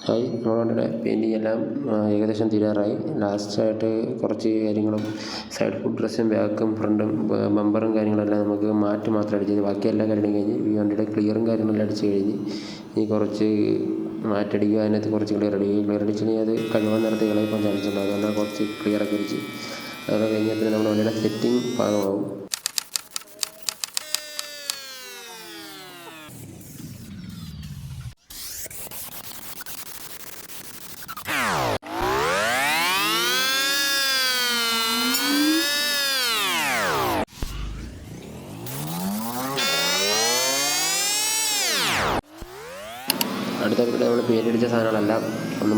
Hi, നമ്മുടെ വണ്ടിയുടെ painting എല്ലാം ഏകദേശം തീരാറായി. ലാസ്റ്റായിട്ട് കുറച്ച് കാര്യങ്ങളും സൈഡ് ഫുഡ് ഡ്രസ്സും ബാക്കും ഫ്രണ്ടും ബമ്പറും കാര്യങ്ങളെല്ലാം നമുക്ക് മാറ്റ് മാത്രം അടിച്ചത്. ബാക്കി എല്ലാ കാര്യങ്ങളും കഴിഞ്ഞ് ഈ വണ്ടിയുടെ ക്ലിയറും കാര്യങ്ങളെല്ലാം അടിച്ച് കഴിഞ്ഞ് ഇനി കുറച്ച് മാറ്റടിക്കുക, അതിനകത്ത് കുറച്ച് ക്ലിയർ അടിക്കുക. ക്ലിയർ അടിച്ചിട്ടുണ്ടെങ്കിൽ അത് കഴിവാൻ നേരത്തെ കളയിപ്പോൾ ചാൻസ് ഉണ്ട്. അതുകൊണ്ട് കുറച്ച് ക്ലിയറൊക്കെ അടിച്ച് അതൊക്കെ കഴിഞ്ഞാൽ പിന്നെ നമ്മുടെ വണ്ടിയുടെ സെറ്റിംഗ് ഭാഗമാവും. അടുത്ത വീട് നമ്മൾ പെയിൻ്റ് അടിച്ച സാധനങ്ങളെല്ലാം ഒന്ന്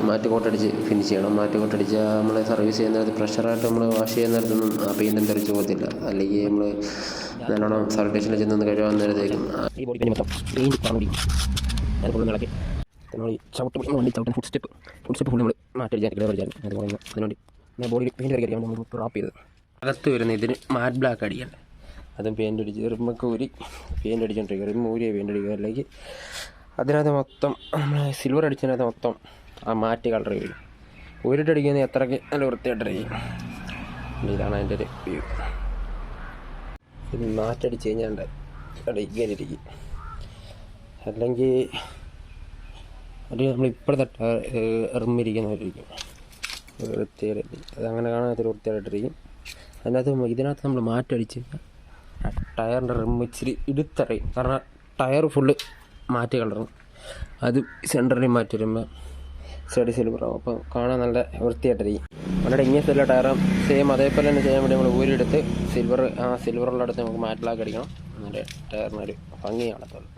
മാറ്റ് കോട്ടടിച്ച് ഫിനിഷ് ചെയ്യണം. മാറ്റ് കോട്ടടിച്ചാൽ നമ്മൾ സർവീസ് ചെയ്യുന്ന നേരത്ത് പ്രഷറായിട്ട് നമ്മൾ വാഷ് ചെയ്യുന്ന നേരത്തൊന്നും ആ പെയിൻറ്റും തെറിച്ച് പോകത്തില്ല. അല്ലെങ്കിൽ നമ്മൾ നല്ലോണം സർട്ടേഷനിൽ ചെന്നൊന്ന് കഴുകാൻ നേരത്തേക്കും ഈ ബോഡി പെയിൻറ്റ് മൊത്തം പെയിൻറ്റ് കാണും. ഞാൻ ഫുള്ള് ഇളക്കി നമ്മൾ ഈ വണ്ടി ചവിട്ടും ഫുഡ് സ്റ്റെപ്പ് ഫുള്ള് നമ്മൾ മാറ്റടിച്ചാൽ ക്ലിയർ അടിച്ചാൽ അതുപോലെ അതിനുവേണ്ടി ഞാൻ ബോഡി പെയിൻറ്റ് വരയ്ക്കാൻ നമ്മൾ റാപ്പ് ചെയ്തത്. അകത്ത് വരുന്ന ഇതിന് മാറ്റ് ബ്ലാക്ക് അടിക്കണ്ടേ, അതും പെയിൻറ്റ് അടിച്ച് റിമ്മൊക്കെ ഊരി പെയിൻറ്റ് അടിച്ചോണ്ടിരിക്കുക. റിമ്മ് ഊരിയ പെയിൻറ്റ് അടിക്കുക. അല്ലെങ്കിൽ അതിനകത്ത് മൊത്തം നമ്മൾ സിൽവർ അടിച്ചതിനകത്ത് മൊത്തം ആ മാറ്റ് കളർ വരും. ഊരിട്ടടിക്കുന്നത് എത്രയ്ക്ക് നല്ല വൃത്തിയായിട്ടിരിക്കും. ഇതാണ് അതിൻ്റെ ഒരു വ്യൂ. ഇത് മാറ്റടിച്ച് കഴിഞ്ഞാൽ ഇരിക്കും. അല്ലെങ്കിൽ അത് നമ്മളിപ്പോഴത്തെ റിമ്മിരിക്കുന്നവരിക്കും വൃത്തിയായിട്ടിരിക്കും. അതങ്ങനെ കാണാത്തൊരു വൃത്തിയായിട്ടിരിക്കും. ഇതിനകത്ത് നമ്മൾ മാറ്റടിച്ച് ടയറിൻ്റെ റിമ്മ് ഇച്ചിരി ഇടുത്തറിയും. കാരണം ടയർ ഫുള്ള് മാറ്റ് കളറും, അത് സെൻറ്ററിൽ മാറ്റി വരുമ്പോൾ സൈഡ് സിൽവറാവും. അപ്പോൾ കാണാൻ നല്ല വൃത്തിയായിട്ടിരിക്കും. വളരെ ഇങ്ങനെ സെല്ല ടയറും സെയിം അതേപോലെ തന്നെ ചെയ്യാൻ വേണ്ടി നമ്മൾ ഊരിയെടുത്ത് സിൽവറുള്ള അടുത്ത് നമുക്ക് മാറ്റ് ബ്ലാക്ക് അടിക്കണം. എന്നിട്ട് ടയറിനൊരു ഭംഗി കാണത്തുള്ളൂ.